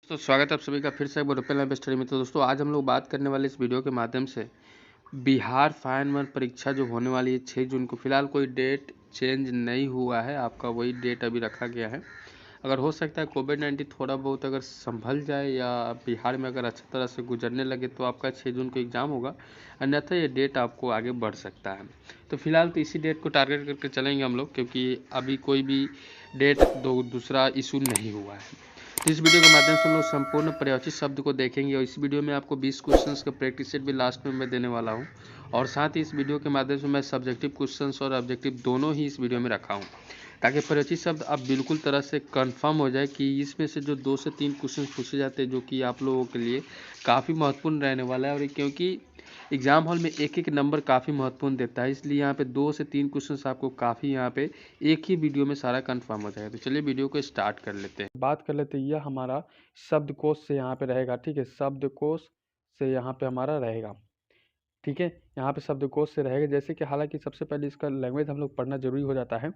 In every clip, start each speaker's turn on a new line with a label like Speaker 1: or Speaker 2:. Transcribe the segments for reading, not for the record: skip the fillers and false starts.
Speaker 1: तो स्वागत है आप सभी का फिर से एक बार ओपन लाइव स्टडी में। तो दोस्तों आज हम लोग बात करने वाले इस वीडियो के माध्यम से बिहार फाइन वन परीक्षा जो होने वाली है 6 जून को। फिलहाल कोई डेट चेंज नहीं हुआ है, आपका वही डेट अभी रखा गया है। अगर हो सकता है कोविड-19 थोड़ा बहुत अगर संभल जाए या बिहार में अगर अच्छी तरह से गुजरने लगे तो आपका 6 जून को एग्ज़ाम होगा, अन्यथा ये डेट आपको आगे बढ़ सकता है। तो फिलहाल तो इसी डेट को टारगेट करके चलेंगे हम लोग, क्योंकि अभी कोई भी डेट दूसरा इशू नहीं हुआ है। तो इस वीडियो के माध्यम से हम लोग संपूर्ण पर्यायवाची शब्द को देखेंगे और इस वीडियो में आपको 20 क्वेश्चंस का प्रैक्टिस सेट भी लास्ट में मैं देने वाला हूं। और साथ ही इस वीडियो के माध्यम से मैं सब्जेक्टिव क्वेश्चंस और ऑब्जेक्टिव दोनों ही इस वीडियो में रखा हूं, ताकि पर्यायवाची शब्द आप बिल्कुल तरह से कंफर्म हो जाए कि इसमें से जो 2 से 3 क्वेश्चन पूछे जाते हैं जो कि आप लोगों के लिए काफ़ी महत्वपूर्ण रहने वाला है। और क्योंकि एग्जाम हॉल में एक एक नंबर काफ़ी महत्वपूर्ण देता है, इसलिए यहाँ पे 2 से 3 क्वेश्चंस आपको काफ़ी यहाँ पे एक ही वीडियो में सारा कंफर्म हो जाएगा। तो चलिए वीडियो को स्टार्ट कर लेते हैं। बात कर लेते हैं, यह हमारा शब्दकोश से यहाँ पे रहेगा, ठीक है। शब्दकोश से यहाँ पे हमारा रहेगा, ठीक है। यहाँ पे शब्दकोश से रहेगा, जैसे कि हालांकि सबसे पहले इसका लैंग्वेज हम लोग पढ़ना जरूरी हो जाता है।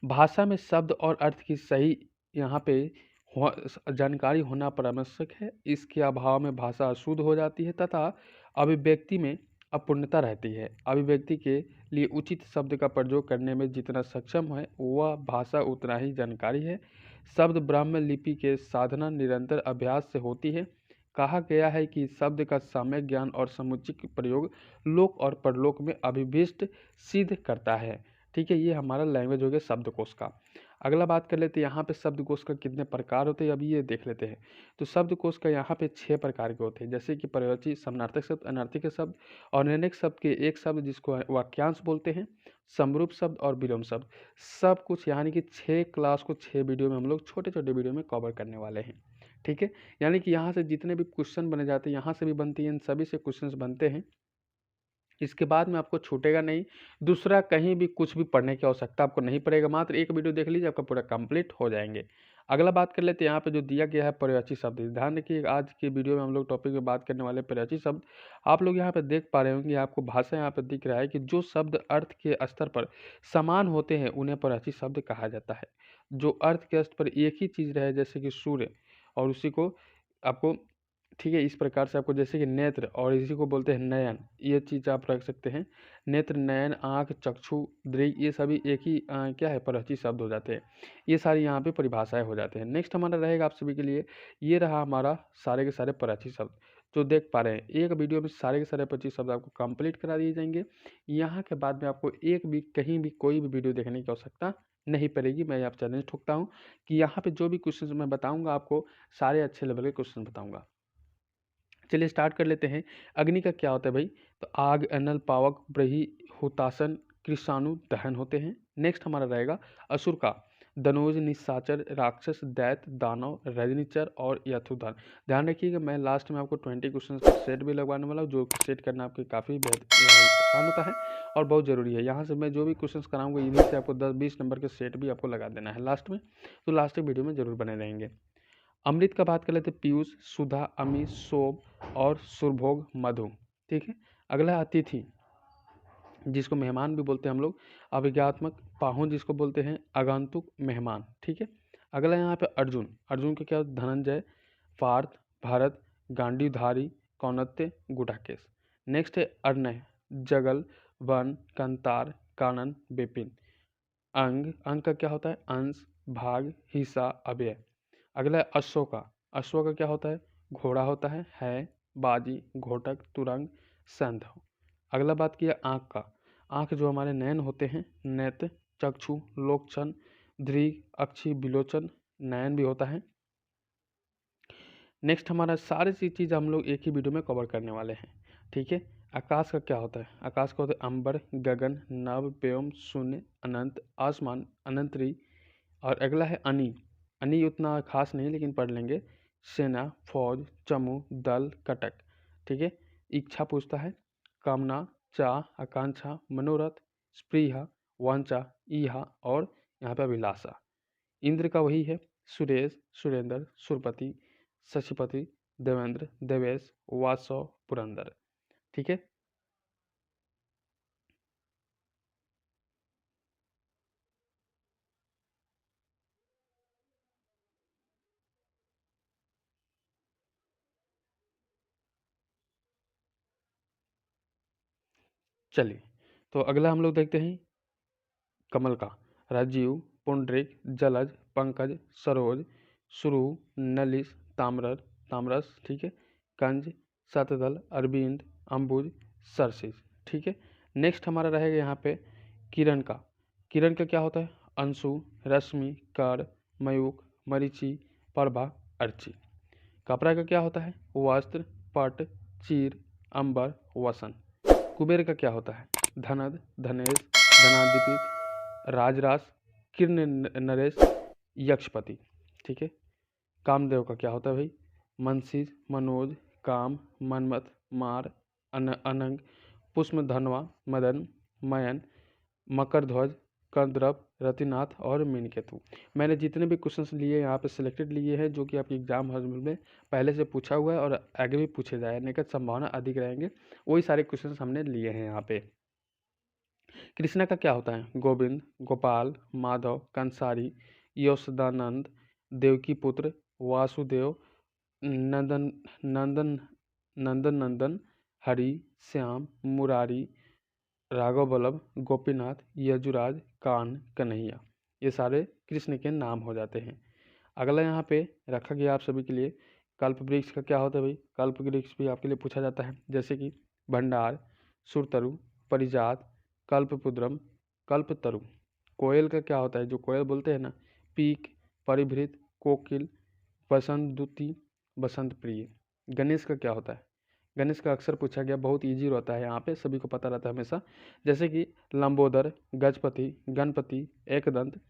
Speaker 1: भाषा में शब्द और अर्थ की सही यहाँ पे जानकारी होना आवश्यक है। इसके अभाव में भाषा अशुद्ध हो जाती है तथा अभिव्यक्ति में अपूर्णता रहती है। अभिव्यक्ति के लिए उचित शब्द का प्रयोग करने में जितना सक्षम है वह भाषा उतना ही जानकारी है। शब्द ब्राह्मण लिपि के साधना निरंतर अभ्यास से होती है। कहा गया है कि शब्द का सम्यक ज्ञान और समुचित प्रयोग लोक और परलोक में अभिभिष्ट सिद्ध करता है, ठीक है। ये हमारा लैंग्वेज हो गया शब्दकोश का। अगला बात कर लेते हैं, यहाँ पे शब्दकोश का कितने प्रकार होते हैं अभी ये देख लेते हैं। तो शब्दकोश का यहाँ पे 6 प्रकार के होते हैं, जैसे कि पर्यायवाची, समानार्थक शब्द, अनर्थक शब्द और निर्णयक शब्द के एक शब्द जिसको वाक्यांश बोलते हैं, समरूप शब्द और विलोम शब्द। सब कुछ यानी कि 6 क्लास को 6 वीडियो में हम लोग छोटे छोटे वीडियो में कवर करने वाले हैं, ठीक है। यानी कि यहाँ से जितने भी क्वेश्चन बने जाते हैं यहाँ से भी बनती है, इन सभी से क्वेश्चन बनते हैं। इसके बाद में आपको छूटेगा नहीं, दूसरा कहीं भी कुछ भी पढ़ने की आवश्यकता आपको नहीं पड़ेगा। मात्र एक वीडियो देख लीजिए, आपका पूरा कंप्लीट हो जाएंगे। अगला बात कर लेते हैं, यहाँ पे जो दिया गया है पर्यायवाची शब्द। ध्यान रखिए, आज की वीडियो में हम लोग टॉपिक में बात करने वाले पर्यायवाची शब्द। आप लोग यहाँ पे देख पा रहे होंगे, आपको भाषा यहाँ पे दिख रहा है कि जो शब्द अर्थ के स्तर पर समान होते हैं उन्हें पर्यायवाची शब्द कहा जाता है। जो अर्थ के स्तर पर एक ही चीज़ रहे, जैसे कि सूर्य, और उसी को आपको, ठीक है, इस प्रकार से आपको, जैसे कि नेत्र और इसी को बोलते हैं नयन, ये चीज़ आप रख सकते हैं। नेत्र, नयन, आँख, चक्षु, दृग, ये सभी एक ही क्या है, पर्यायवाची शब्द हो जाते हैं। ये सारी यहाँ पे परिभाषाएं हो जाते हैं। नेक्स्ट हमारा रहेगा आप सभी के लिए, ये रहा हमारा सारे के सारे पर्यायवाची शब्द जो देख पा रहे हैं। एक वीडियो में सारे के सारे पर्यायवाची शब्द आपको कंप्लीट करा दिए जाएंगे। यहाँ के बाद में आपको एक भी कहीं भी कोई भी वीडियो देखने की आवश्यकता नहीं पड़ेगी। मैं आप चैलेंज ठोकता हूँ कि यहाँ पे जो भी क्वेश्चन मैं बताऊँगा आपको सारे अच्छे लेवल के क्वेश्चन बताऊँगा। चलिए स्टार्ट कर लेते हैं। अग्नि का क्या होता है भाई? तो आग, अनल, पावक, ब्रही, हुतासन, कृषाणु, दहन होते हैं। नेक्स्ट हमारा रहेगा असुर का, दनोज, निशाचर, राक्षस, दैत्य, दानव, रजनीचर और यथुधन। ध्यान रखिएगा, मैं लास्ट में आपको 20 क्वेश्चन का सेट भी लगवाने वाला हूँ, जो सेट करना आपके काफ़ी आसान होता है और बहुत ज़रूरी है। यहाँ से मैं जो भी क्वेश्चन कराऊंगा इन्हीं से आपको 10-20 नंबर के सेट भी आपको लगा देना है लास्ट में, तो लास्ट तक वीडियो में जरूर बने रहेंगे। अमृत का बात कर लेते हैं, पीयूष, सुधा, अमी, शोभ और सुरभोग, मधु, ठीक है। अगला है अतिथि, जिसको मेहमान भी बोलते हैं हम लोग। अभिज्ञात्मक, पाहुन जिसको बोलते हैं, आगंतुक, मेहमान, ठीक है। अगला यहाँ पे अर्जुन, अर्जुन का क्या, धनंजय, पार्थ, भरत, गांडीवधारी, कौनत्य, गुडाकेश। नेक्स्ट है अर्णय, जगल, वन, कंतार, कानन, विपिन। अंग, अंग का क्या होता है, अंश, भाग, हिस्सा, अव्यय। अगला है अश्व का क्या होता है, घोड़ा होता है, बाजी, घोटक, तुरंग, संध। अगला बात किया आँख का, आँख जो हमारे नयन होते हैं, नेत्र, चक्षु, लोकचन, दृग, अक्षि, विलोचन, नयन भी होता है। नेक्स्ट हमारा सारी चीज़ हम लोग एक ही वीडियो में कवर करने वाले हैं, ठीक है। आकाश का क्या होता है, आकाश का होता है अंबर, गगन, नभ, व्योम, शून्य, अनंत, आसमान, अनंतरी। और अगला है अनी, अनी उतना खास नहीं लेकिन पढ़ लेंगे, सेना, फौज, चमू, दल, कटक, ठीक है। इच्छा पूछता है, कामना, चाह, आकांक्षा, मनोरथ, स्पृहा, वांछा, ईहा और यहाँ पे अभिलाषा। इंद्र का वही है, सुरेश, सुरेंद्र, सुरपति, शशिपति, देवेंद्र, देवेश, वासव, पुरंदर, ठीक है। चलिए, तो अगला हम लोग देखते हैं कमल का। राजीव, पुंडरीक, जलज, पंकज, सरोज, सुरु, नलिस, ताम्रस, ठीक है, कंज, शतदल, अरविंद, अंबुज, सरसिज, ठीक है। नेक्स्ट हमारा रहेगा यहाँ पे किरण का। किरण का क्या होता है? अंशु, रश्मि, कर, मयूख, मरीचि, प्रभा, अर्ची। कपड़ा का क्या होता है? वस्त्र, पट, चीर, अंबर, वसन। कुबेर का क्या होता है? धनद, धनेश, धनादिपिक, राजरास, किर्ण नरेश, यक्षपति, ठीक है। कामदेव का क्या होता है भाई? मनसीज, मनोज, काम, मनमथ, मार, अनंग, पुष्पधनवा, मदन, मयन, मकरध्वज, कर्द्रव, रतिनाथ और मीनकेतु। मैंने जितने भी क्वेश्चंस लिए यहाँ पे सिलेक्टेड लिए हैं जो कि आपके एग्जाम हॉल में पहले से पूछा हुआ है और आगे भी पूछे जाने का संभावना अधिक रहेंगे, वही सारे क्वेश्चंस हमने लिए हैं यहाँ पे। कृष्णा का क्या होता है? गोविंद, गोपाल, माधव, कंसारी, यशोदानंद, देवकी पुत्र, वासुदेव, नंदन नंदन नंदन, हरि, श्याम, मुरारी, राघव वल्लभ, गोपीनाथ, यजुराज, कान, कन्हैया। ये सारे कृष्ण के नाम हो जाते हैं। अगला यहाँ पे रखा गया आप सभी के लिए कल्प वृक्ष का क्या होता है भाई? कल्प वृक्ष भी आपके लिए पूछा जाता है, जैसे कि भंडार, सुरतरु, परिजात, कल्पपुद्रम, कल्पतरु। कोयल का क्या होता है? जो कोयल बोलते हैं ना, पीक, परिभृत, कोकिल, बसंत दूती, बसंत प्रिय। गणेश का क्या होता है? गणेश का अक्सर पूछा गया, बहुत इजी रहता है, यहाँ पे सभी को पता रहता है हमेशा, जैसे कि लंबोदर, गजपति, गणपति, एकदंत,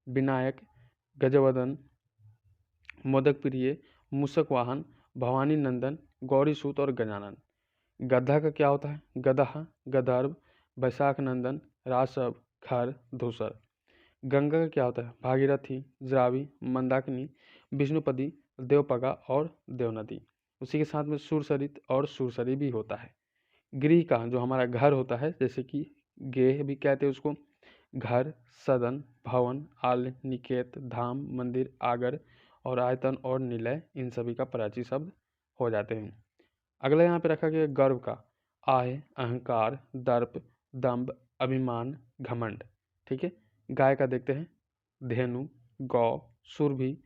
Speaker 1: विनायक, गजवदन, मोदक प्रिय, मूषक वाहन, भवानी नंदन, गौरी सूत और गजानन। गधा का क्या होता है? गदहा, गदर्भ, बैसाख नंदन, रासव, खर, धूसर। गंगा का क्या होता है? भागीरथी, जरावी, मंदाकिनी, विष्णुपदी, देवपगा और देवनदी। उसी के साथ में सुरसरित और सुरसरी भी होता है। गृह का जो हमारा घर होता है, जैसे कि गेह भी कहते हैं उसको, घर, सदन, भवन, आल, निकेत, धाम, मंदिर, आगर और आयतन और निलय, इन सभी का प्राची शब्द हो जाते हैं। अगला यहाँ पे रखा गया गर्व का। आय, अहंकार, दर्प, दंभ, अभिमान, घमंड, ठीक है। गाय का देखते हैं, धेनु, गौ, सुरभि,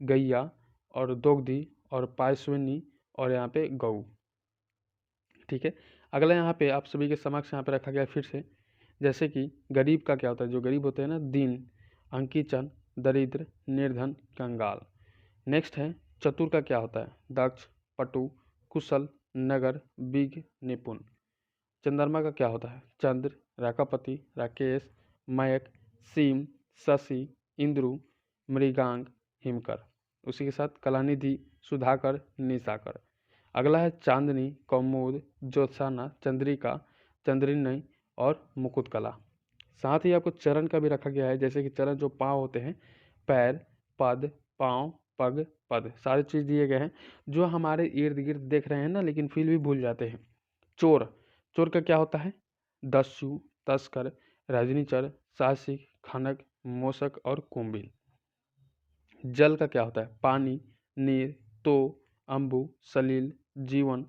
Speaker 1: गैया और दोग्धी और पायस्विनी और यहाँ पे गऊ, ठीक है। अगला यहाँ पे आप सभी के समक्ष यहाँ पे रखा गया फिर से, जैसे कि गरीब का क्या होता है? जो गरीब होते हैं ना, दीन, अंकीचन, दरिद्र, निर्धन, कंगाल। नेक्स्ट है चतुर का क्या होता है? दक्ष, पटु, कुशल, नगर, बिग, निपुण। चंद्रमा का क्या होता है? चंद्र, राकापति, राकेश, मयक, सीम, शशि, इंद्रु, मृगांक, हिमकर। उसी के साथ कलानिधि, सुधाकर, निशाकर। अगला है चांदनी, कौमुद, ज्योत्साना, चंद्रिका, चंद्रिनय और मुकुटकला। साथ ही आपको चरण का भी रखा गया है, जैसे कि चरण जो पाँव होते हैं, पैर, पद, पाँव, पग, पद, सारी चीज़ दिए गए हैं जो हमारे इर्द गिर्द देख रहे हैं ना, लेकिन फिर भी भूल जाते हैं। चोर, चोर का क्या होता है? दस्यु, तस्कर, रजनीचर, साहसिक, खनक, मोशक और कुंभिल। जल का क्या होता है? पानी, नीर, तो, अम्बु, सलील, जीवन,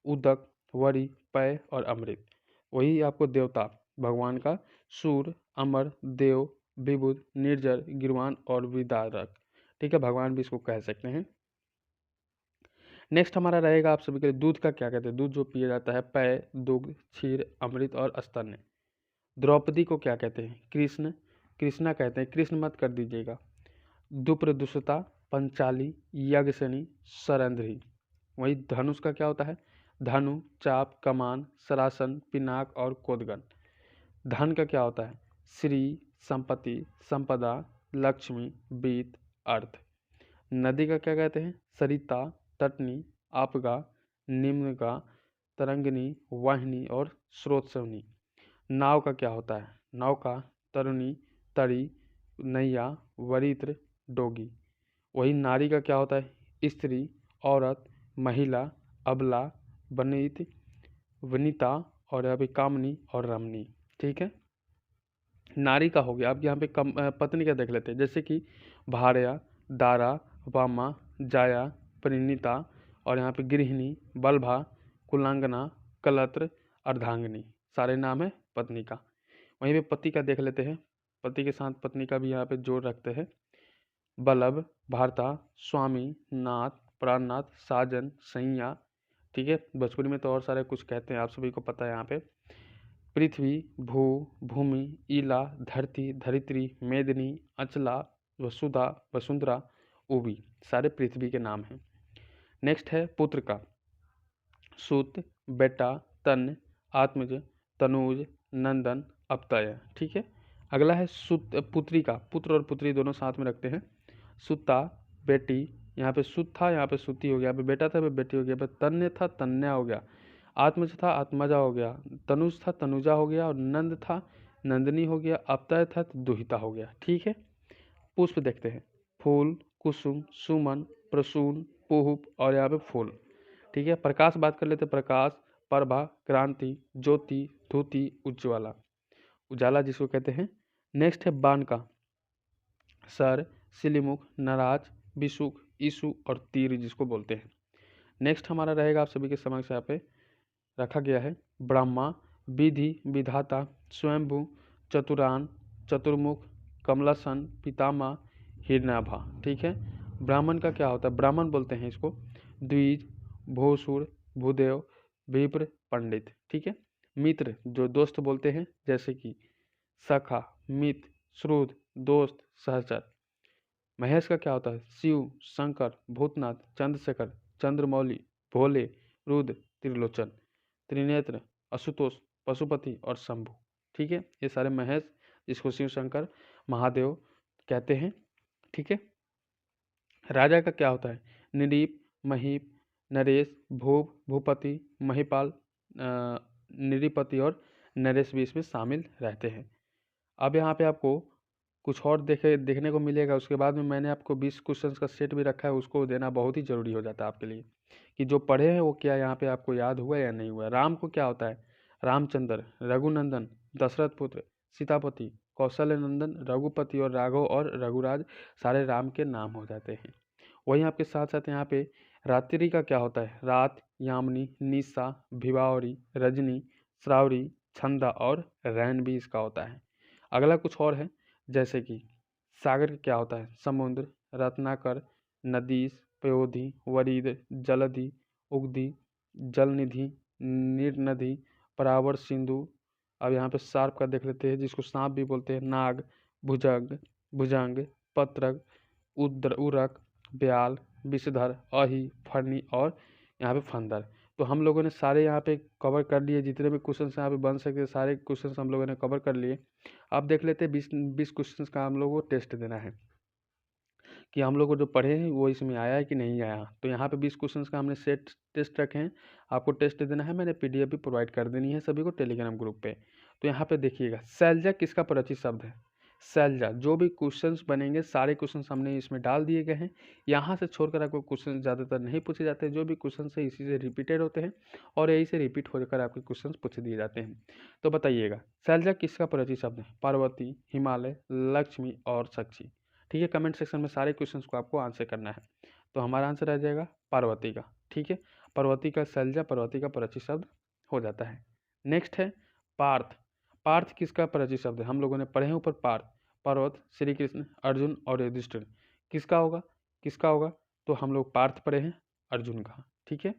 Speaker 1: उदक, वरी, पय और अमृत। वही आपको देवता भगवान का सूर, अमर, देव, विबुध, निर्जर, गिरवान और विदारक, ठीक है, भगवान भी इसको कह सकते हैं। नेक्स्ट हमारा रहेगा आप सभी के लिए दूध का क्या कहते हैं? दूध जो पिया जाता है, पय, दुग्ध, क्षीर, अमृत और स्तन्य। द्रौपदी को क्या कहते हैं? कृष्ण, कृष्णा कहते हैं, कृष्ण मत कर दीजिएगा। दुप्रदुषता, पंचाली, यज्ञसनी, सरंध्री। वही धनुष का क्या होता है? धनु, चाप, कमान, सरासन, पिनाक और कोदगन। धन का क्या होता है? श्री, संपत्ति, संपदा, लक्ष्मी, वित्त, अर्थ। नदी का क्या कहते हैं? सरिता, तटनी, आपगा, निम्नगा, तरंगिनी, वाहिनी और स्रोतस्विनी। नाव का क्या होता है? नौका, तरुणी, तरी, नैया, वरित्र, डोगी। वही नारी का क्या होता है? स्त्री, औरत, महिला, अबला, वनित, वनिता और यहाँ पे कामनी और रमनी, ठीक है। नारी का हो गया। अब यहाँ पे पत्नी का देख लेते हैं, जैसे कि भार्या, दारा, वामा, जाया, परिणीता और यहाँ पे गृहिणी, बल्भा, कुलांगना, कलत्र, अर्धांगिनी। सारे नाम है पत्नी का। वहीं पे पति का देख लेते हैं। पति के साथ पत्नी का भी यहाँ पे जोड़ रखते हैं। बल्लभ, भारता, स्वामी, नाथ, प्राणनाथ, साजन, सैया। ठीक है, भोजपुरी में तो और सारे कुछ कहते हैं, आप सभी को पता है। यहाँ पे पृथ्वी, भू, भूमि, ईला, धरती, धरित्री, मेदिनी, अचला, वसुधा, वसुंधरा, उवी, सारे पृथ्वी के नाम हैं। नेक्स्ट है पुत्र का। सुत, बेटा, तन, आत्मज, तनुज, नंदन, अपतय। ठीक है, अगला है सुत पुत्री का। पुत्र और पुत्री दोनों साथ में रखते हैं। सुता, बेटी, यहाँ पे सुत था, यहाँ पे सुती हो गया, यहाँ पे बेटा था, यहाँ पे बेटी हो गया, यहाँ पे तन्य था, तन्या हो गया, आत्मज था, आत्मजा हो गया, तनुज था, तनुजा हो गया, और नंद था, नंदनी हो गया, अपतय था, दुहिता हो गया। ठीक है, पुष्प देखते हैं। फूल, कुसुम, सुमन, प्रसून, पुष्प, और यहाँ पे फूल। ठीक है, प्रकाश बात कर लेते हैं। प्रकाश, प्रभा, क्रांति, ज्योति, धूति, उज्ज्वला, उजाला जिसको कहते हैं। नेक्स्ट है बाण का। सर, सिलीमुख, नाराज, विसुख, ईसु और तीर जिसको बोलते हैं। नेक्स्ट हमारा रहेगा, आप सभी के समक्ष यहाँ पे रखा गया है ब्रह्मा, विधि, विधाता, स्वयंभू, चतुरान, चतुर्मुख, कमलासन, पितामह, हिरण्याभा। ठीक है, ब्राह्मण का क्या होता है? ब्राह्मण बोलते हैं इसको। द्विज, भोसुर, भूदेव, विप्र, पंडित। ठीक है, मित्र जो दोस्त बोलते हैं, जैसे कि सखा, मित्र, श्रुत, दोस्त, सहचर। महेश का क्या होता है? शिव, शंकर, भूतनाथ, चंद्रशेखर, चंद्रमौली, भोले, रुद्र, त्रिलोचन, त्रिनेत्र, आशुतोष, पशुपति और शंभु। ठीक है, ये सारे महेश जिसको शिव शंकर महादेव कहते हैं। ठीक है, राजा का क्या होता है? निरीप, महीप, नरेश, भूप, भूपति, महिपाल, निरीपति और नरेश भी इसमें शामिल रहते हैं। अब यहाँ पे आपको कुछ और देखने को मिलेगा। उसके बाद में मैंने आपको 20 क्वेश्चंस का सेट भी रखा है, उसको देना बहुत ही ज़रूरी हो जाता है आपके लिए, कि जो पढ़े हैं वो क्या यहाँ पे आपको याद हुआ या नहीं हुआ। राम को क्या होता है? रामचंद्र, रघुनंदन, दशरथ पुत्र, सीतापति, कौशल्य नंदन, रघुपति और राघव और रघुराज, सारे राम के नाम हो जाते हैं। वहीं आपके साथ साथ यहाँ पे रात्रि का क्या होता है? रात, यामिनी, निशा, भिवावरी, रजनी, श्रावरी, छंदा और रैन भी इसका होता है। अगला कुछ और है, जैसे कि सागर क्या होता है? समुद्र, रत्नाकर, नदीस, पयोधि, वरीद, जलधि, उगधि, जलनिधि, नीरनदी, परावर, सिंधु। अब यहाँ पे सार्प का देख लेते हैं, जिसको सांप भी बोलते हैं। नाग, भुजंग, भुजंग, पत्रक, उरक, ब्याल, विषधर, अहि, फरनी और यहाँ पे फंदर। तो हम लोगों ने सारे यहाँ पे कवर कर लिए, जितने भी क्वेश्चन यहाँ पे बन सकते सारे क्वेश्चन हम लोगों ने कवर कर लिए। अब देख लेते हैं 20 क्वेश्चन का हम लोग को टेस्ट देना है, कि हम लोग को जो पढ़े हैं वो इसमें आया है कि नहीं आया। तो यहाँ पे 20 क्वेश्चन का हमने सेट टेस्ट रखे हैं, आपको टेस्ट देना है। मैंने PDF भी प्रोवाइड कर देनी है सभी को टेलीग्राम ग्रुप पे। तो यहाँ पे देखिएगा, शैलजा किसका परिचित शब्द है? शैलजा। जो भी क्वेश्चंस बनेंगे सारे क्वेश्चंस हमने इसमें डाल दिए गए हैं। यहाँ से छोड़कर आपको क्वेश्चन ज़्यादातर नहीं पूछे जाते हैं। जो भी क्वेश्चन है इसी से रिपीटेड होते हैं और यही से रिपीट होकर आपके क्वेश्चन पूछ दिए जाते हैं। तो बताइएगा, शैलजा किसका परिचित शब्द है? पार्वती, हिमालय, लक्ष्मी और साक्षी। ठीक है, कमेंट सेक्शन में सारे क्वेश्चंस को आपको आंसर करना है। तो हमारा आंसर रह जाएगा पार्वती का। ठीक है, पार्वती का शैलजा पार्वती का परिचित शब्द हो जाता है। नेक्स्ट है पार्थ। पार्थ किसका परिचित शब्द है? हम लोगों ने पढ़े हैं ऊपर पार्थ, पर्वत, श्री कृष्ण, अर्जुन और युधिष्ठिर। किसका होगा? किसका होगा? तो हम लोग पार्थ पढ़े हैं अर्जुन का। ठीक है,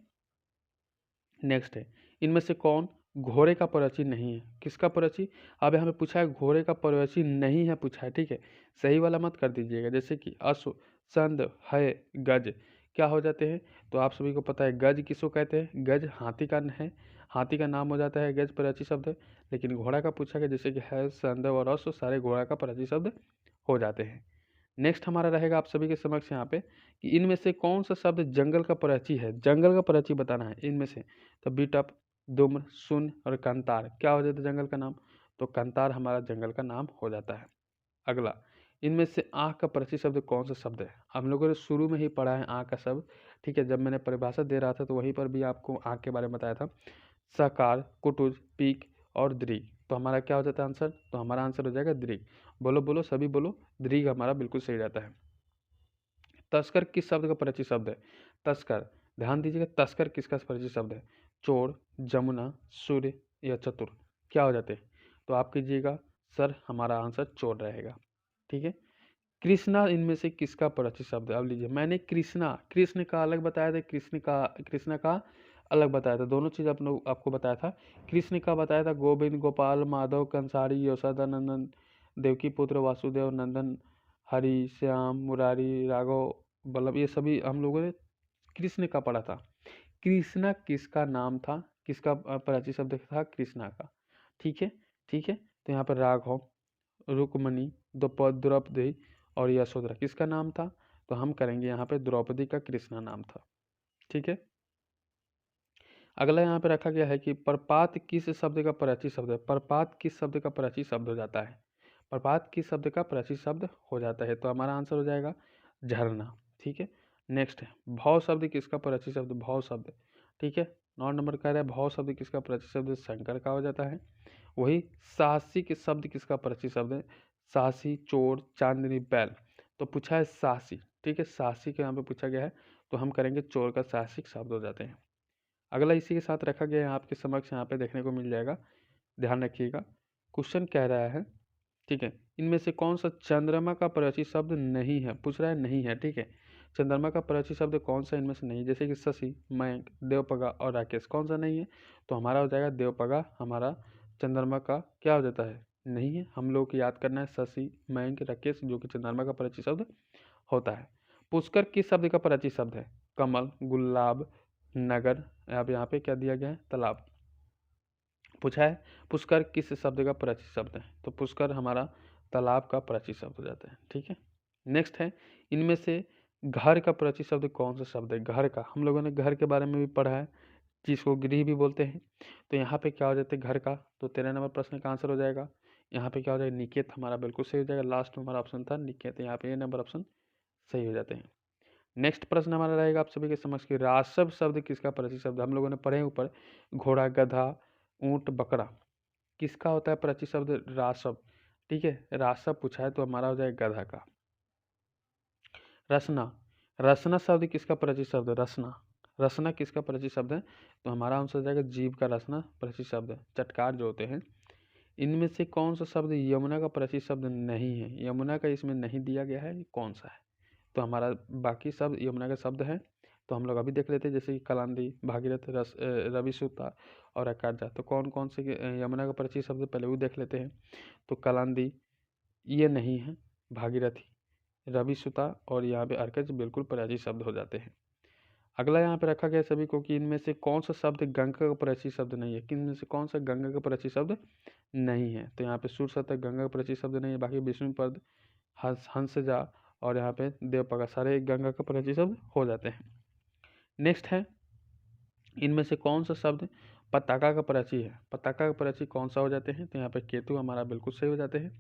Speaker 1: नेक्स्ट है, इनमें से कौन घोड़े का परिचित नहीं है? किसका परिचित? अब हमें पूछा है घोड़े का परिचित नहीं है पूछा है। ठीक है, सही वाला मत कर दीजिएगा। जैसे कि अश्व, संद, है, गज क्या हो जाते हैं? तो आप सभी को पता है गज किसको कहते हैं? गज हाथी का है, हाथी का नाम हो जाता है गज, परिचित शब्द है। लेकिन घोड़ा का पूछा गया, जैसे कि है, संद और अश्व सारे घोड़ा का परिचित शब्द हो जाते हैं। नेक्स्ट हमारा रहेगा आप सभी के समक्ष यहाँ पे, कि इनमें से कौन सा शब्द जंगल का परिचित है? जंगल का परिचित बताना है इनमें से। तो बिटप, दुम्र, शून्य और कंतार क्या हो जाता है जंगल का नाम? तो कंतार हमारा जंगल का नाम हो जाता है। अगला, इनमें से आँख का परिचित शब्द कौन सा शब्द है? हम लोगों ने शुरू में ही पढ़ा है आँख का शब्द। ठीक है, जब मैंने परिभाषा दे रहा था तो वहीं पर भी आपको आँख के बारे में बताया था। सकार, कुटुज, पीक और दृग। तो हमारा क्या हो जाता है आंसर? तो हमारा आंसर हो जाएगा दृग। बोलो बोलो सभी बोलो, दृग हमारा बिल्कुल सही रहता है। तस्कर किस शब्द का परिचित शब्द है? तस्कर, ध्यान दीजिएगा, तस्कर किसका परिचित शब्द है? चोर, जमुना, सूर्य या चतुर। क्या हो जाते हैं? तो आप कीजिएगा सर, हमारा आंसर चोर रहेगा। ठीक है। कृष्णा इनमें से किसका परिचित शब्द है? अब लीजिए, मैंने कृष्ण का अलग बताया था, कृष्ण का अलग बताया था, दोनों चीज़ आपको बताया था। कृष्ण का बताया था गोविंद, गोपाल, माधव, कंसारी, यशोदानंदन, देवकी पुत्र, वासुदेव, नंदन, हरि, श्याम, मुरारी, राघव, बल्लभ, ये सभी हम लोगों ने कृष्ण का पढ़ा था। कृष्णा किसका नाम था? किसका परिचित शब्द था? कृष्णा का। ठीक है, ठीक है। तो यहाँ पर राघव, रुक्मणी, द्रौपदी और यशोधरा किसका नाम था? तो हम करेंगे यहाँ पे द्रौपदी का कृष्णा नाम था। ठीक है। अगला यहाँ पे रखा गया है कि प्रपात किस शब्द का परिचित शब्द है? प्रपात किस शब्द का परिचित शब्द हो जाता है? प्रपात किस शब्द का परिचित शब्द हो जाता है? तो हमारा आंसर हो जाएगा झरना। ठीक है। नेक्स्ट है भव शब्द किसका परिचित शब्द? भव शब्द। ठीक है। 9 नंबर कह रहा है भव शब्द किसका परिचित शब्द? शंकर का हो जाता है। वही साहसी के शब्द किसका परिचित शब्द है? साहसी, चोर, चांदनी, बैल। तो पूछा है साहसी। ठीक है, साहसी के यहाँ पे पूछा गया है, तो हम करेंगे चोर का साहसिक शब्द हो जाते हैं। अगला इसी के साथ रखा गया है आपके समक्ष, यहाँ पे देखने को मिल जाएगा, ध्यान रखिएगा। क्वेश्चन कह रहा है, ठीक है, इनमें से कौन सा चंद्रमा का परिचित शब्द नहीं है? पूछ रहा है नहीं है। ठीक है, चंद्रमा का परिचित शब्द कौन सा इनमें से नहीं है? जैसे कि शशि, मयंक, देवपगा और राकेश, कौन सा नहीं है? तो हमारा हो जाएगा देवपगा, हमारा चंद्रमा का क्या हो जाता है? नहीं है। हम लोग को याद करना है शशि, मयंक, राकेश, जो कि चंद्रमा का परिचित शब्द होता है। पुष्कर किस शब्द का परिचित शब्द है? कमल, गुलाब, नगर। अब यहाँ पे क्या दिया गया है? तालाब। पूछा है पुष्कर किस शब्द का परिचित शब्द है? तो पुष्कर हमारा तालाब का परिचित शब्द हो जाता है। ठीक है। नेक्स्ट है, इनमें से घर का परिचित शब्द कौन सा शब्द है? घर का, हम लोगों ने घर के बारे में भी पढ़ा है, जिसको गृह भी बोलते हैं। तो यहाँ पे क्या हो जाता है? घर का। तो 13 नंबर प्रश्न का आंसर हो जाएगा यहाँ पे क्या हो जाएगा? निकेत, हमारा बिल्कुल सही हो जाएगा। लास्ट में हमारा ऑप्शन था निकेत, यहाँ पे ये नंबर ऑप्शन सही हो जाते हैं। नेक्स्ट प्रश्न हमारा रहेगा आप सभी के समझ के, रासव शब्द किसका परिचित शब्द? हम लोगों ने पढ़े ऊपर, घोड़ा, गधा, ऊंट, बकरा, किसका होता है परिचित शब्द? रासव। ठीक है, रासव पूछा है तो हमारा हो जाएगा गधा का। रसना, रसना शब्द किसका परिचित शब्द है? रसना, रसना किसका परिचित शब्द है? तो हमारा आंसर हो जाएगा जीव का रसना परिचित शब्द है। चटकार जो होते हैं, इनमें से कौन सा शब्द यमुना का परिचित शब्द नहीं है? यमुना का इसमें नहीं दिया गया है, कौन सा है? तो हमारा बाकी शब्द यमुना का शब्द है, तो हम लोग अभी देख लेते हैं, जैसे कि कलांदी, भागीरथ, रविसुता और अकार्जा। तो कौन कौन से यमुना का परिचित शब्द पहले वो देख लेते हैं। तो कलांदी ये नहीं है, भागीरथी, रविसुता और यहाँ पे अर्कज बिल्कुल परिचित शब्द हो जाते हैं। अगला यहाँ पे रखा गया सभी को कि इनमें से कौन सा शब्द गंगा का परिचित शब्द नहीं है? कि इनमें से कौन सा गंगा का परिचित शब्द नहीं है? तो यहाँ पे सूर्य शतक गंगा का परिचित शब्द नहीं है, बाकी विष्णुपद, हंसजा और यहाँ पे देवपगा सारे गंगा का परिचित शब्द हो जाते हैं। नेक्स्ट है, इनमें से कौन सा शब्द पताका का परिचय है? पताका का परिचय कौन सा हो जाते हैं? तो यहाँ पे केतु हमारा बिल्कुल सही हो जाते हैं।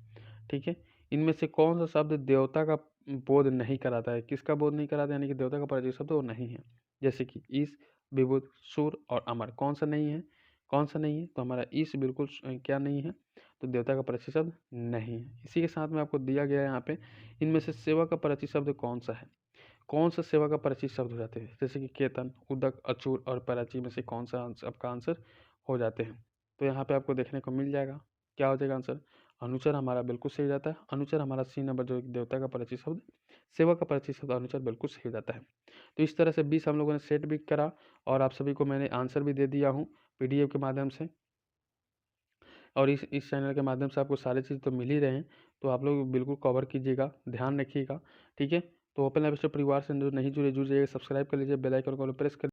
Speaker 1: ठीक है। इनमें से कौन सा शब्द देवता का बोध नहीं कराता है? किसका बोध नहीं कराता है? यानी कि देवता का परिचय शब्द वो नहीं है। जैसे कि ईश, विभुत, सूर और अमर, कौन सा नहीं है? कौन सा नहीं है? तो हमारा ईश बिल्कुल क्या नहीं है? तो देवता का परिचय शब्द नहीं है। इसी के साथ में आपको दिया गया है यहाँ पे, इनमें से सेवा का परिचय शब्द कौन सा है? कौन सा सेवा का परिचित शब्द हो जाते हैं? जैसे कि केतन, उदक, अचूर और पराची में से कौन सा आपका आंसर हो जाते हैं? तो यहाँ पे आपको देखने को मिल जाएगा, क्या हो जाएगा आंसर? अनुचर हमारा बिल्कुल सही हो जाता है। अनुचर हमारा सी नंबर जो देवता का परिचित शब्द, सेवा का परिचित शब्द अनुचर बिल्कुल सही हो जाता है। तो इस तरह से 20 हम लोगों ने सेट भी करा और आप सभी को मैंने आंसर भी दे दिया हूँ PDF के माध्यम से। और इस चैनल के माध्यम से आपको सारी चीज़ तो मिल ही रहे हैं, तो आप लोग बिल्कुल कवर कीजिएगा, ध्यान रखिएगा। ठीक है। तो ओपन लाइफ स्टोरी परिवार से जो नहीं जुड़े, जुड़ जाइएगा, सब्सक्राइब कर लीजिए, बेल आइकन को प्रेस कर